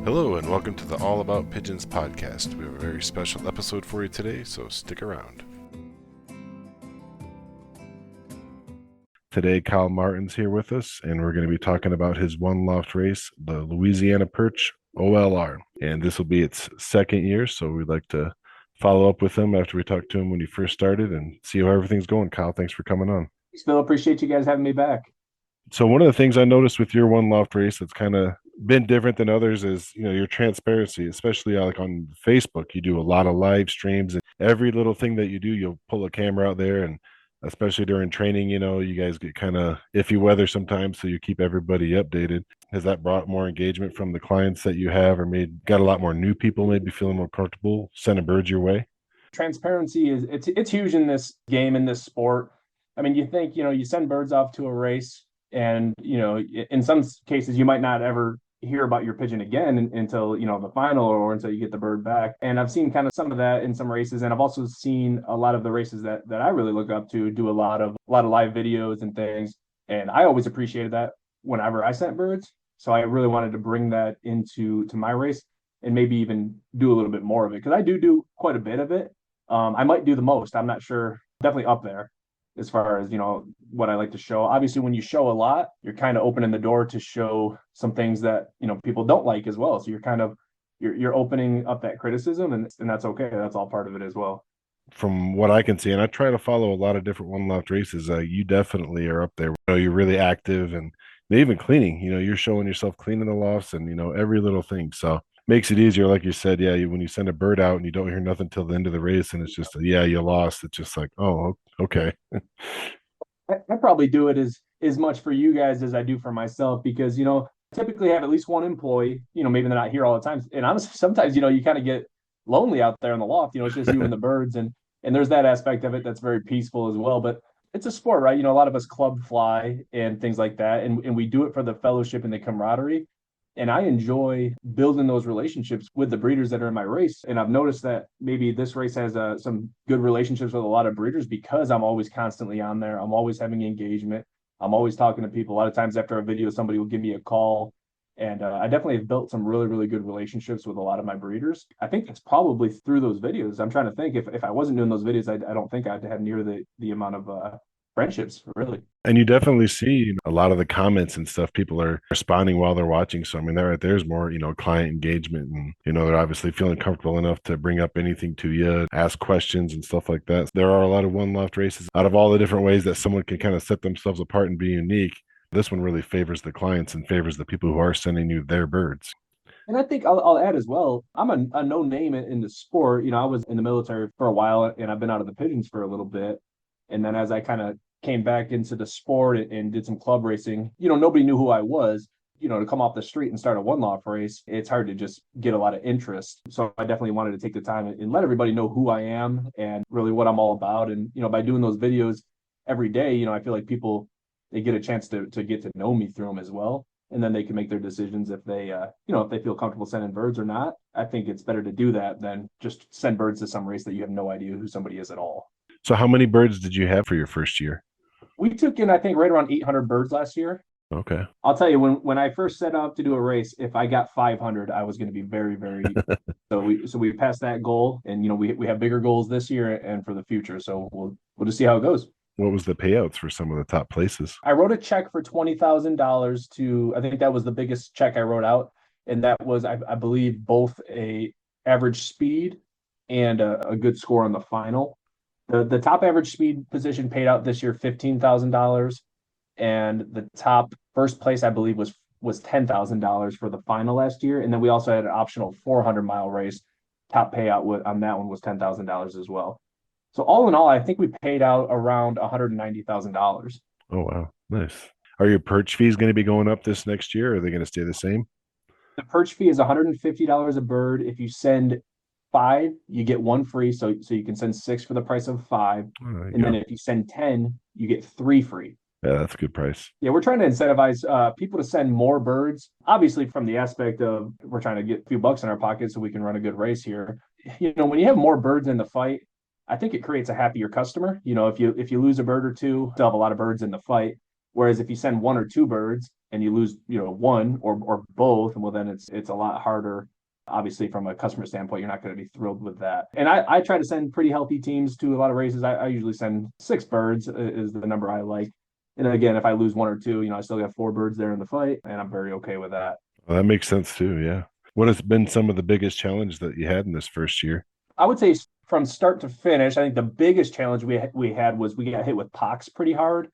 Hello and welcome to the All About Pigeons podcast. We have a very special episode for you today, so stick around. Today, Kyle Martin's here with us, and we're going to be talking about his one loft race, the Louisiana Perch OLR. And this will be its second year, so we'd like to follow up with him after we talked to him when he first started and see how everything's going. Kyle, thanks for coming on. Still appreciate you guys having me back. So one of the things I noticed with your one loft race that's kind of been different than others is, your transparency, especially like on Facebook. You do a lot of live streams, and every little thing that you do, you'll pull a camera out there, and especially during training, you guys get kind of iffy weather sometimes, so you keep everybody updated. Has that brought more engagement from the clients that you have, or got a lot more new people maybe feeling more comfortable sending birds your way? Transparency it's huge in this game, in this sport. I mean, you think, you send birds off to a race, and in some cases you might not ever hear about your pigeon again until the final, or until you get the bird back. And I've seen kind of some of that in some races, and I've also seen a lot of the races that I really look up to do a lot of live videos and things, and I always appreciated that whenever I sent birds. So I really wanted to bring that into my race, and maybe even do a little bit more of it, because I do quite a bit of it. I might do the most, I'm not sure. Definitely up there as far as what I like to show. Obviously, when you show a lot, you're kind of opening the door to show some things that people don't like as well. So you're kind of you're opening up that criticism, and that's okay. That's all part of it as well. From what I can see, and I try to follow a lot of different one loft races, you definitely are up there. You're really active, and even cleaning. You're showing yourself cleaning the lofts, and every little thing. So makes it easier, like you said. Yeah, when you send a bird out and you don't hear nothing till the end of the race, and it's just yeah, you lost. It's just like, oh, okay. I probably do it as much for you guys as I do for myself, because typically have at least one employee. Maybe they're not here all the time, and honestly, sometimes you kind of get lonely out there in the loft. It's just you and the birds, and there's that aspect of it that's very peaceful as well. But it's a sport, right? A lot of us club fly and things like that, and we do it for the fellowship and the camaraderie. And I enjoy building those relationships with the breeders that are in my race. And I've noticed that maybe this race has some good relationships with a lot of breeders, because I'm always constantly on there. I'm always having engagement. I'm always talking to people. A lot of times after a video, somebody will give me a call. And I definitely have built some really, really good relationships with a lot of my breeders. I think it's probably through those videos. I'm trying to think, if I wasn't doing those videos, I don't think I'd have near the amount of friendships, really. And you definitely see a lot of the comments and stuff. People are responding while they're watching. So I mean, there right there's more, client engagement, and they're obviously feeling comfortable enough to bring up anything to you, ask questions and stuff like that. There are a lot of one loft races. Out of all the different ways that someone can kind of set themselves apart and be unique, this one really favors the clients and favors the people who are sending you their birds. And I think I'll add as well, I'm a no name in the sport. I was in the military for a while, and I've been out of the pigeons for a little bit. And then as I kind of came back into the sport and did some club racing, nobody knew who I was. To come off the street and start a one loft race, it's hard to just get a lot of interest. So I definitely wanted to take the time and let everybody know who I am and really what I'm all about. And, by doing those videos every day, I feel like people, they get a chance to get to know me through them as well. And then they can make their decisions if they, if they feel comfortable sending birds or not. I think it's better to do that than just send birds to some race that you have no idea who somebody is at all. So how many birds did you have for your first year? We took in, I think, right around 800 birds last year. Okay. I'll tell you, when I first set out to do a race, if I got 500, I was going to be very, very. So we passed that goal, and we have bigger goals this year and for the future. So we'll just see how it goes. What was the payouts for some of the top places? I wrote a check for $20,000 to, I think that was the biggest check I wrote out, and that was, I believe, both a average speed and a good score on the final. The top average speed position paid out this year $15,000, and the top first place, I believe, was $10,000 for the final last year. And then we also had an optional 400-mile race. Top payout on that one was $10,000 as well. So all in all, I think we paid out around $190,000. Oh wow, nice. Are your perch fees going to be going up this next year, or are they going to stay the same? The perch fee is $150 a bird. If you send 5, you get 1 free. So you can send 6 for the price of 5. And then if you send 10, you get 3 free. Yeah, that's a good price. Yeah, we're trying to incentivize people to send more birds, obviously from the aspect of we're trying to get a few bucks in our pocket so we can run a good race here. When you have more birds in the fight, I think it creates a happier customer. If you lose a bird or two, you'll have a lot of birds in the fight. Whereas if you send 1 or 2 birds, and you lose, one or both, well, then it's a lot harder. Obviously, from a customer standpoint, you're not going to be thrilled with that. And I try to send pretty healthy teams to a lot of races. I usually send 6 birds is the number I like. And again, if I lose one or two, I still got 4 birds there in the fight, and I'm very okay with that. Well, that makes sense too. Yeah. What has been some of the biggest challenge that you had in this first year? I would say from start to finish, I think the biggest challenge we had was we got hit with pox pretty hard.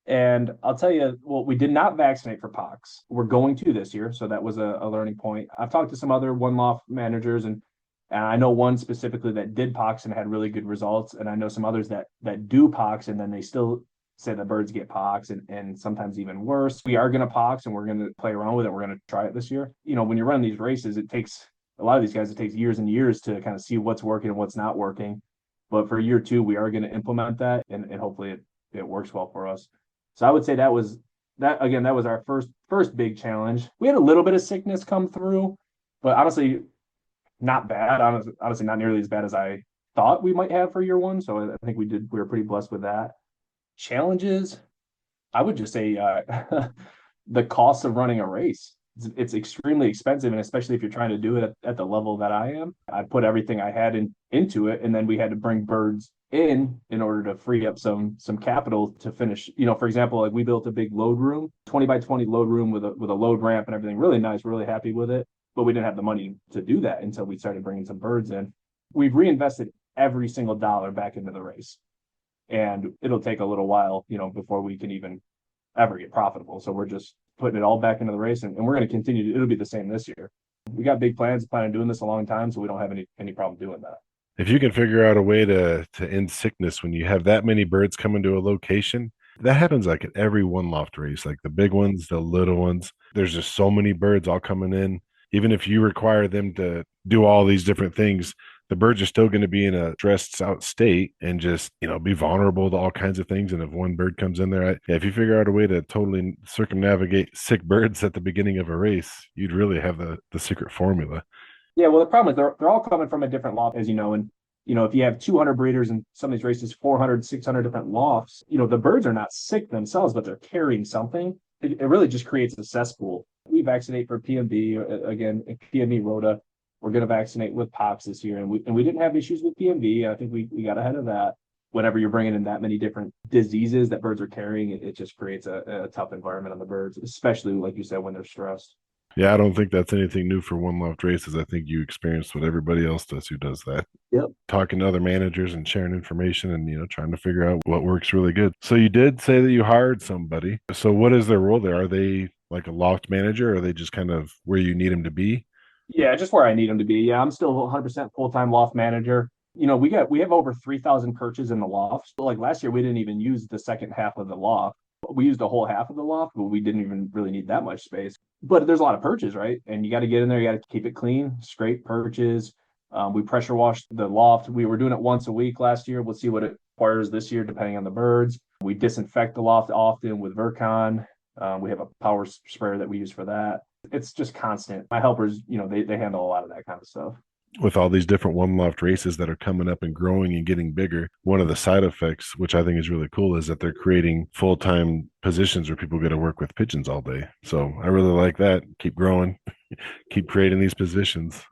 And I'll tell you, well, we did not vaccinate for pox. We're going to this year, so that was a learning point. I've talked to some other one loft managers, and I know one specifically that did pox and had really good results. And I know some others that do pox and then they still say the birds get pox and sometimes even worse. We are going to pox and we're going to play around with it. We're going to try it this year. When you're running these races, it takes a lot of these guys, it takes years and years to kind of see what's working and what's not working. But for year 2, we are going to implement that and hopefully it works well for us. So I would say that was our first big challenge. We had a little bit of sickness come through, but honestly, not bad. Honestly, not nearly as bad as I thought we might have for year 1. So I think we were pretty blessed with that. Challenges, I would just say the cost of running a race. It's extremely expensive, and especially if you're trying to do it at the level that I am. I put everything I had into it, and then we had to bring birds in order to free up some capital to finish. For example, like we built a big load room, 20 by 20 load room with a load ramp and everything. Really nice, really happy with it. But we didn't have the money to do that until we started bringing some birds in. We've reinvested every single dollar back into the race, and it'll take a little while, before we can even ever get profitable. So we're just putting it all back into the race, and we're going to continue. It'll be the same this year. We got big plans, plan on doing this a long time, so we don't have any problem doing that. If you can figure out a way to end sickness when you have that many birds coming to a location, that happens like at every one loft race, like the big ones, the little ones. There's just so many birds all coming in. Even if you require them to do all these different things, the birds are still going to be in a stressed out state and just, be vulnerable to all kinds of things. And if one bird comes in there, if you figure out a way to totally circumnavigate sick birds at the beginning of a race, you'd really have the secret formula. Yeah, well, the problem is they're all coming from a different loft, as you know, and if you have 200 breeders in some of these races, 400, 600 different lofts, the birds are not sick themselves, but they're carrying something. It really just creates a cesspool. We vaccinate for PMV again, PMV rota. We're going to vaccinate with pox this year, and we didn't have issues with PMV. I think we got ahead of that. Whenever you're bringing in that many different diseases that birds are carrying, it just creates a tough environment on the birds, especially like you said when they're stressed. Yeah, I don't think that's anything new for one loft races. I think you experience what everybody else does who does that. Yep. Talking to other managers and sharing information and trying to figure out what works really good. So you did say that you hired somebody. So what is their role there? Are they like a loft manager, or are they just kind of where you need them to be? Yeah, just where I need them to be. Yeah, I'm still 100% full-time loft manager. We have over 3,000 perches in the loft. Like last year, we didn't even use the second half of the loft. We used a whole half of the loft, but we didn't even really need that much space. But there's a lot of perches, right? And you got to get in there. You got to keep it clean, scrape perches. We pressure washed the loft. We were doing it once a week last year. We'll see what it requires this year, depending on the birds. We disinfect the loft often with Virkon. We have a power sprayer that we use for that. It's just constant. My helpers, they handle a lot of that kind of stuff. With all these different one loft races that are coming up and growing and getting bigger, one of the side effects, which I think is really cool, is that they're creating full-time positions where people get to work with pigeons all day. So I really like that. Keep growing, keep creating these positions.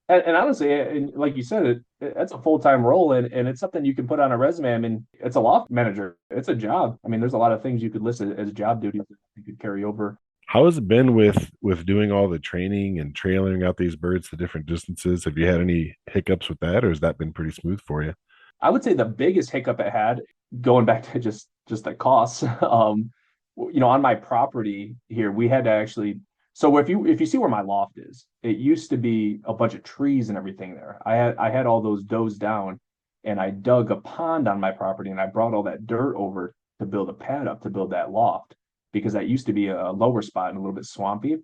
And honestly, and like you said, that's a full-time role, and it's something you can put on a resume. I mean, it's a loft manager. It's a job. I mean, there's a lot of things you could list as job duties that you could carry over. How has it been with doing all the training and trailing out these birds to different distances? Have you had any hiccups with that, or has that been pretty smooth for you? I would say the biggest hiccup it had, going back to just the costs, on my property here, we had to actually. So if you see where my loft is, it used to be a bunch of trees and everything there. I had all those does down, and I dug a pond on my property, and I brought all that dirt over to build a pad up to build that loft because that used to be a lower spot and a little bit swampy.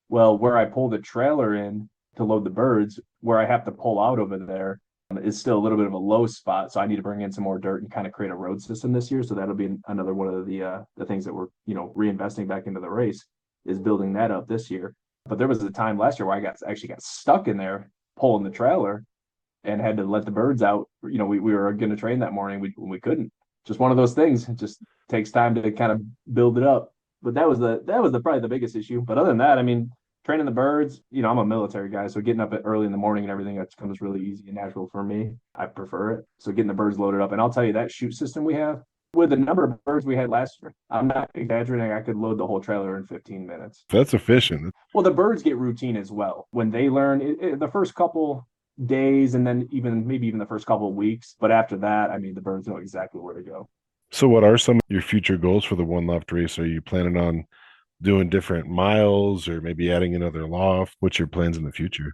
Well, where I pull the trailer in to load the birds, where I have to pull out over there is still a little bit of a low spot. So I need to bring in some more dirt and kind of create a road system this year. So that'll be another one of the things that we're reinvesting back into the race is building that up this year. But there was a time last year where I actually got stuck in there pulling the trailer and had to let the birds out. We were going to train that morning. We couldn't. Just one of those things. It just takes time to kind of build it up. But that was the probably the biggest issue. But other than that, I mean, training the birds, I'm a military guy, so getting up early in the morning and everything that comes really easy and natural for me. I prefer it. So getting the birds loaded up, and I'll tell you that shoot system we have with the number of birds we had last year, I'm not exaggerating. I could load the whole trailer in 15 minutes. That's efficient. Well, the birds get routine as well when they learn the first couple days, and then maybe even the first couple of weeks. But after that, I mean, the birds know exactly where to go. So, what are some of your future goals for the one loft race? Are you planning on doing different miles or maybe adding another loft? What's your plans in the future?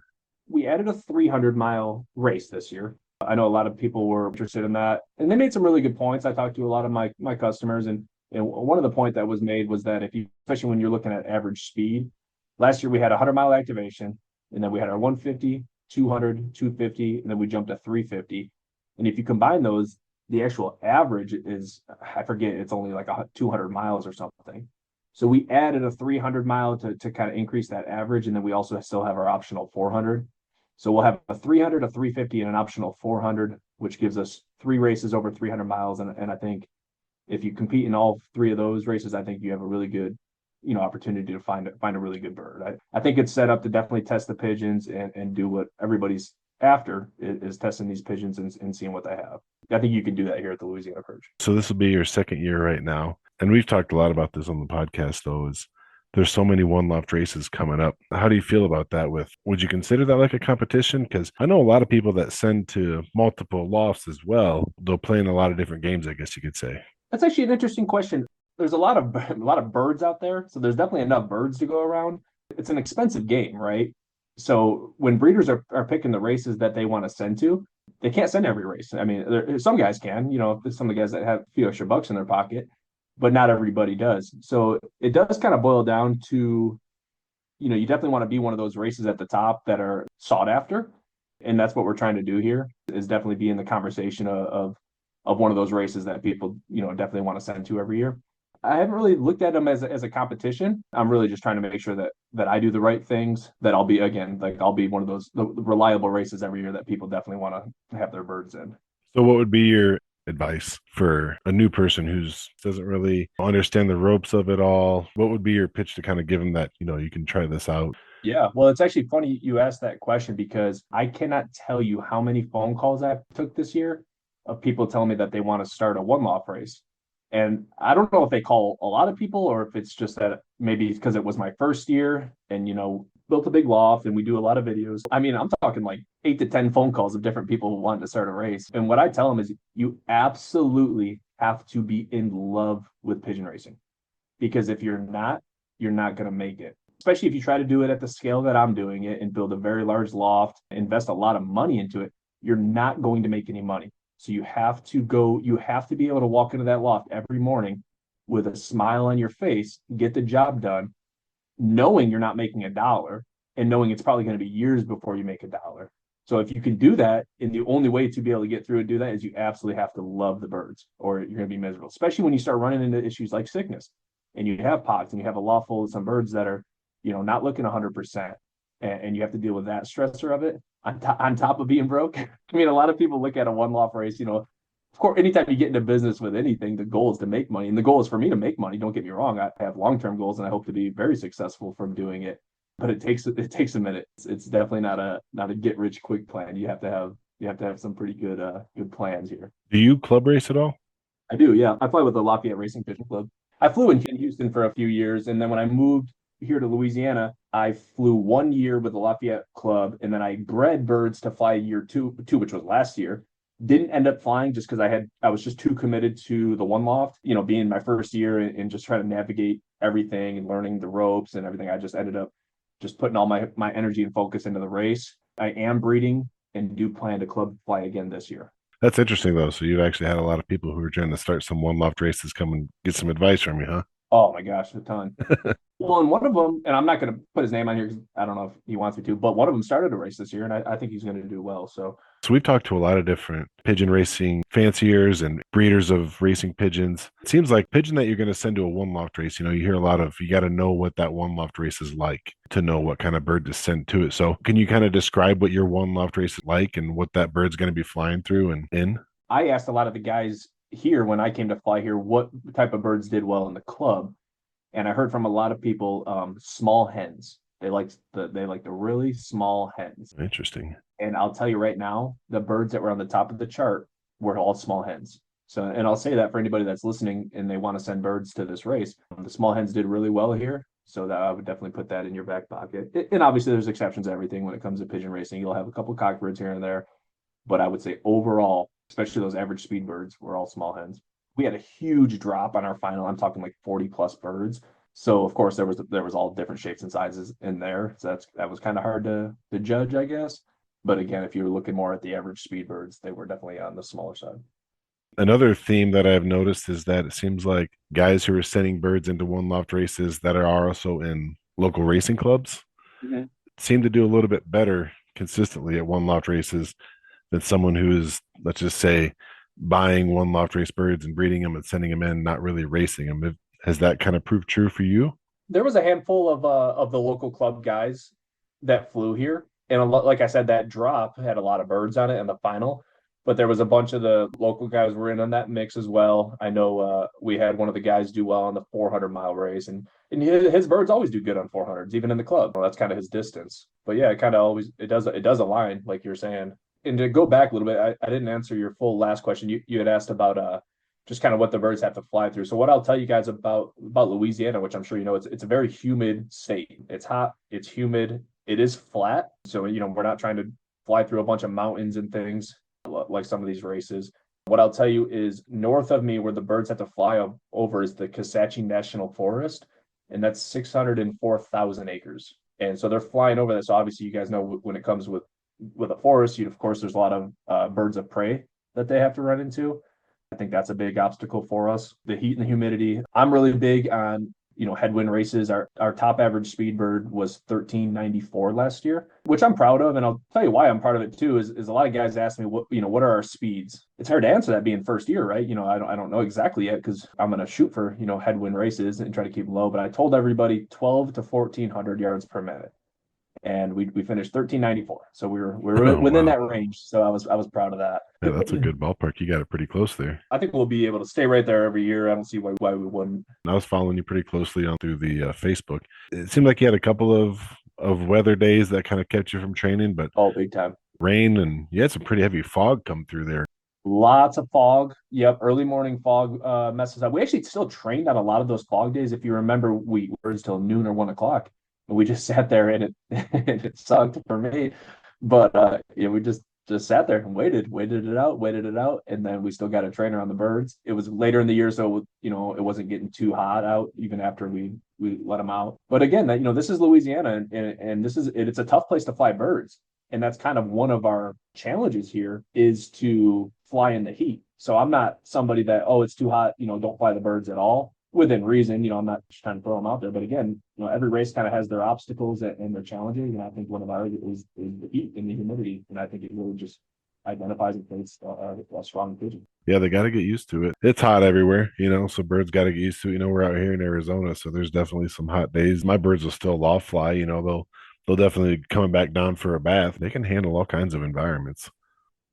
We added a 300-mile race this year. I know a lot of people were interested in that, and they made some really good points. I talked to a lot of my customers, and one of the point that was made was that if you, especially when you're looking at average speed, last year we had a 100-mile activation, and then we had our 150, 200, 250, and then we jumped to 350. And if you combine those, the actual average is, I forget, it's only like 200 miles or something. So we added a 300 mile to kind of increase that average. And then we also still have our optional 400. So we'll have a 300, a 350, and an optional 400, which gives us three races over 300 miles. And I think if you compete in all three of those races, I think you have a really good, opportunity to find a really good bird. I think it's set up to definitely test the pigeons and do what everybody's after is testing these pigeons and seeing what they have. I think you can do that here at the Louisiana Perch. So, this will be your second year right now. And we've talked a lot about this on the podcast, though, is there's so many one loft races coming up. How do you feel about that? Would you consider that like a competition? Because I know a lot of people that send to multiple lofts as well. They'll play in a lot of different games, I guess you could say. That's actually an interesting question. There's a lot of birds out there, so there's definitely enough birds to go around. It's an expensive game, right? So when breeders are picking the races that they want to send to, they can't send every race. I mean, some guys can, some of the guys that have a few extra bucks in their pocket, but not everybody does. So it does kind of boil down to, you definitely want to be one of those races at the top that are sought after. And that's what we're trying to do here is definitely be in the conversation of one of those races that people, definitely want to send to every year. I haven't really looked at them as a competition. I'm really just trying to make sure that I do the right things, that I'll be one of those the reliable races every year that people definitely want to have their birds in. So, what would be your advice for a new person who doesn't really understand the ropes of it all? What would be your pitch to kind of give them that, you can try this out? Yeah, well, it's actually funny you asked that question because I cannot tell you how many phone calls I took this year of people telling me that they want to start a one loft race. And I don't know if they call a lot of people or if it's just that maybe because it was my first year and, built a big loft and we do a lot of videos. I mean, I'm talking like 8 to 10 phone calls of different people who want to start a race. And what I tell them is you absolutely have to be in love with pigeon racing because if you're not going to make it. Especially if you try to do it at the scale that I'm doing it and build a very large loft, invest a lot of money into it, you're not going to make any money. So you have to be able to walk into that loft every morning with a smile on your face, get the job done, knowing you're not making a dollar and knowing it's probably going to be years before you make a dollar. So if you can do that, and the only way to be able to get through and do that is you absolutely have to love the birds or you're going to be miserable, especially when you start running into issues like sickness and you have pox and you have a loft full of some birds that are, not looking 100%. And you have to deal with that stressor of it on top of being broke. I mean, a lot of people look at a one loft race, of course, anytime you get into business with anything, the goal is to make money. And the goal is for me to make money. Don't get me wrong. I have long-term goals and I hope to be very successful from doing it. But it takes a minute. It's definitely not a get rich quick plan. You have to have some pretty good plans here. Do you club race at all? I do, yeah. I fly with the Lafayette Racing Pigeon Club. I flew in Houston for a few years, and then when I moved here to Louisiana, I flew 1 year with the Lafayette Club, and then I bred birds to fly year two, which was last year. Didn't end up flying just because I was just too committed to the one loft, being my first year and just trying to navigate everything and learning the ropes and everything. I just ended up just putting all my energy and focus into the race. I am breeding and do plan to club fly again this year. That's interesting, though. So, you've actually had a lot of people who are trying to start some one loft races come and get some advice from you, huh? Oh my gosh, a ton. Well, and one of them, and I'm not going to put his name on here because I don't know if he wants me to, but one of them started a race this year, and I think he's going to do well. So, we've talked to a lot of different pigeon racing fanciers and breeders of racing pigeons. It seems like pigeon that you're going to send to a one loft race, you hear a lot of, you got to know what that one loft race is like to know what kind of bird to send to it. So, can you kind of describe what your one loft race is like and what that bird's going to be flying through and in? I asked a lot of the guys here when I came to fly here what type of birds did well in the club. And I heard from a lot of people, small hens. They like the really small hens. Interesting. And I'll tell you right now, the birds that were on the top of the chart were all small hens. So, and I'll say that for anybody that's listening and they want to send birds to this race, the small hens did really well here. So that I would definitely put that in your back pocket. And obviously, there's exceptions to everything when it comes to pigeon racing. You'll have a couple cockbirds here and there, but I would say overall, especially those average speed birds, were all small hens. We had a huge drop on our final. I'm talking like 40 plus birds. So of course there was all different shapes and sizes in there. So that was kind of hard to judge, I guess. But again, if you're looking more at the average speed birds, they were definitely on the smaller side. Another theme that I've noticed is that it seems like guys who are sending birds into one loft races that are also in local racing clubs Mhm. seem to do a little bit better consistently at one loft races than someone who is, let's just say, buying one loft race birds and breeding them and sending them in, not really racing them. Has that kind of proved true for you? There was a handful of the local club guys that flew here, and like I said, that drop had a lot of birds on it in the final. But there was a bunch of the local guys were in on that mix as well. I know we had one of the guys do well on the 400-mile race, and his birds always do good on 400s, even in the club. Well, that's kind of his distance. But yeah, it kind of always it does align, like you're saying. And to go back a little bit, I didn't answer your full last question. You had asked about just kind of what the birds have to fly through. So what I'll tell you guys about Louisiana, which I'm sure you know, it's a very humid state. It's hot, it's humid, it is flat. So we're not trying to fly through a bunch of mountains and things like some of these races. What I'll tell you is north of me, where the birds have to fly over, is the Kisatchie National Forest, and that's 604,000 acres. And so they're flying over that. So obviously, you guys know when it comes with a forest, of course, there's a lot of birds of prey that they have to run into. I think that's a big obstacle for us. The heat and the humidity. I'm really big on headwind races. Our top average speed bird was 1394 last year, which I'm proud of, and I'll tell you why I'm proud of it too. Is a lot of guys ask me what are our speeds. It's hard to answer that being first year, right? I don't know exactly yet because I'm gonna shoot for headwind races and try to keep them low. But I told everybody 12 to 1400 yards per minute, and we finished 1394. So we were Oh, within wow. that range. So I was proud of that. Yeah, that's a good ballpark. You got it pretty close there. I think we'll be able to stay right there every year. I don't see why we wouldn't. I was following you pretty closely on through the Facebook. It seemed like you had a couple of weather days that kind of kept you from training, but Oh, big time. rain and you had some pretty heavy fog come through there. Lots of fog. Yep, early morning fog messes up. We actually still trained on a lot of those fog days. If you remember, we were until noon or 1 o'clock, and we just sat there, and it and it sucked for me. But we just sat there and waited it out, and then we still got a trainer on the birds. It was later in the year, so it wasn't getting too hot out even after we let them out. But again, that this is Louisiana, and it's a tough place to fly birds, and that's kind of one of our challenges here is to fly in the heat. So I'm not somebody that, oh, it's too hot, don't fly the birds at all within reason. I'm not just trying to throw them out there, but again, every race kind of has their obstacles and their challenges. And I think one of ours is the heat and the humidity. And I think it really just identifies and creates a strong pigeon. Yeah, they got to get used to it. It's hot everywhere, so birds got to get used to it. We're out here in Arizona, so there's definitely some hot days. My birds will still loft fly, they'll definitely coming back down for a bath. They can handle all kinds of environments.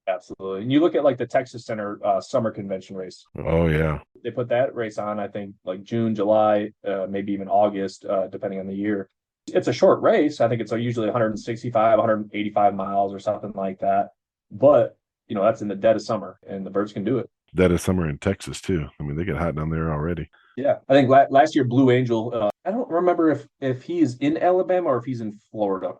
Absolutely. And you look at like the Texas Center summer convention race. Oh yeah. They put that race on, I think, like June, July, maybe even August, depending on the year. It's a short race. I think it's usually 165, 185 miles or something like that. But, that's in the dead of summer, and the birds can do it. That is summer in Texas too. I mean, they get hot down there already. Yeah. I think last year, Blue Angel, I don't remember if he is in Alabama or if he's in Florida.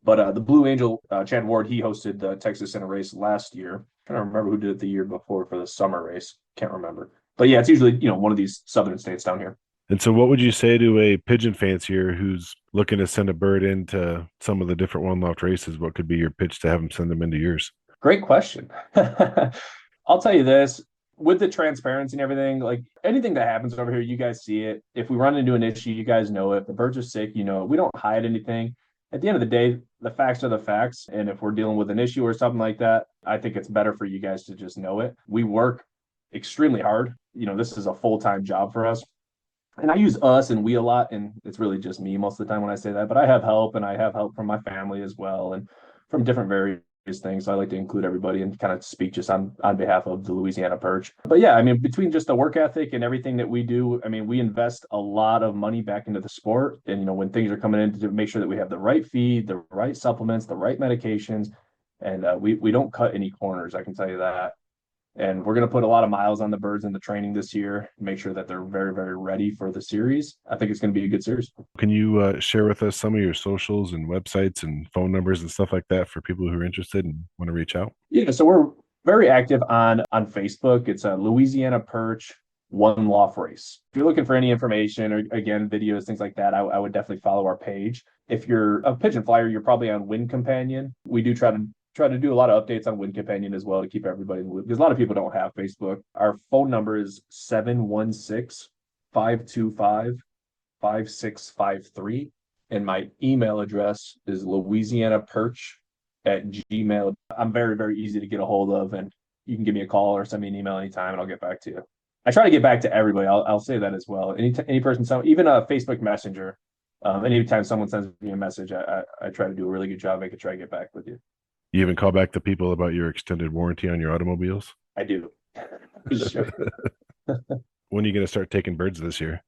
But the Blue Angel, Chad Ward, he hosted the Texas Center race last year. I'm trying to remember who did it the year before for the summer race. Can't remember. But yeah, it's usually, one of these southern states down here. And so, what would you say to a pigeon fancier who's looking to send a bird into some of the different one loft races? What could be your pitch to have them send them into yours? Great question. I'll tell you this, with the transparency and everything, like anything that happens over here, you guys see it. If we run into an issue, you guys know it. If the birds are sick, we don't hide anything. At the end of the day, the facts are the facts. And if we're dealing with an issue or something like that, I think it's better for you guys to just know it. We work extremely hard. This is a full-time job for us. And I use us and we a lot, and it's really just me most of the time when I say that, but I have help, and I have help from my family as well, and from different various things. So I like to include everybody and kind of speak just on behalf of the Louisiana Perch. But yeah, I mean, between just the work ethic and everything that we do, I mean, we invest a lot of money back into the sport. And, when things are coming in, to make sure that we have the right feed, the right supplements, the right medications. And we don't cut any corners, I can tell you that. And we're going to put a lot of miles on the birds in the training this year, make sure that they're very, very ready for the series. I think it's going to be a good series. Can you share with us some of your socials and websites and phone numbers and stuff like that for people who are interested and want to reach out? Yeah, so we're very active on Facebook. It's a Louisiana Perch One Loft Race. If you're looking for any information or again videos, things like that, I would definitely follow our page. If you're a pigeon flyer, you're probably on Wind Companion. We do try to do a lot of updates on Wind Companion as well to keep everybody in the loop, because a lot of people don't have Facebook. Our phone number is 716-525-5653. And my email address is louisianaperch@gmail. I'm very, very easy to get a hold of, and you can give me a call or send me an email anytime and I'll get back to you. I try to get back to everybody. I'll say that as well. Any person, even a Facebook Messenger, anytime someone sends me a message, I try to do a really good job making sure I get back with you. You even call back the people about your extended warranty on your automobiles? I do. Sure. When are you going to start taking birds this year?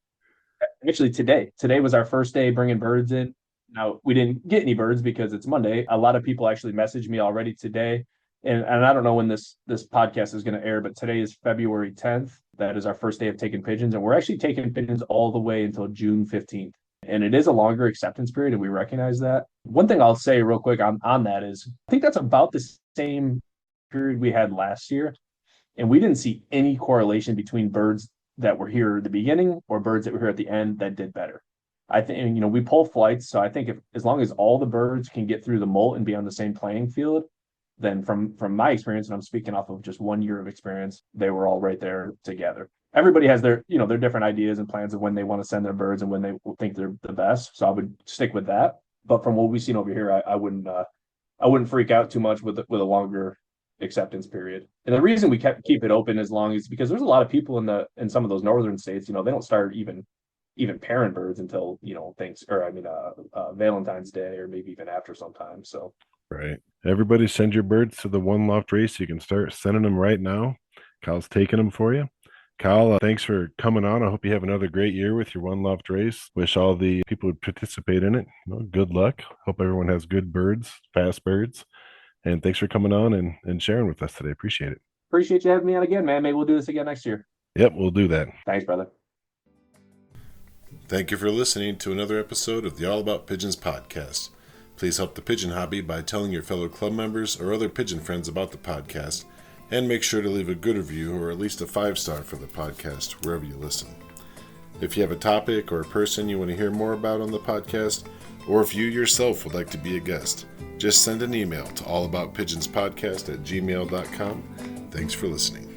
Actually, today was our first day bringing birds in. Now, we didn't get any birds because it's Monday. A lot of people actually messaged me already today. And I don't know when this podcast is going to air, but today is February 10th. That is our first day of taking pigeons. And we're actually taking pigeons all the way until June 15th. And it is a longer acceptance period, and we recognize that. One thing I'll say real quick on that is I think that's about the same period we had last year. And we didn't see any correlation between birds that were here at the beginning or birds that were here at the end that did better. I think, we pull flights. So I think as long as all the birds can get through the molt and be on the same playing field, then from my experience, and I'm speaking off of just 1 year of experience, they were all right there together. Everybody has their different ideas and plans of when they want to send their birds and when they think they're the best. So I would stick with that. But from what we've seen over here, I wouldn't freak out too much with a longer acceptance period. And the reason we keep it open as long as because there's a lot of people in some of those northern states, they don't start even pairing birds until Valentine's Day or maybe even after sometime. So right, everybody send your birds to the One Loft Race. You can start sending them right now. Kyle's taking them for you. Kyle, thanks for coming on. I hope you have another great year with your One Loft Race. Wish all the people who participate in it good luck. Hope everyone has good birds, fast birds. And thanks for coming on and sharing with us today. Appreciate it. Appreciate you having me on again, man. Maybe we'll do this again next year. Yep, we'll do that. Thanks, brother. Thank you for listening to another episode of the All About Pigeons podcast. Please help the pigeon hobby by telling your fellow club members or other pigeon friends about the podcast, and make sure to leave a good review or at least a 5-star for the podcast wherever you listen. If you have a topic or a person you want to hear more about on the podcast, or if you yourself would like to be a guest, just send an email to allaboutpigeonspodcast@gmail.com. Thanks for listening.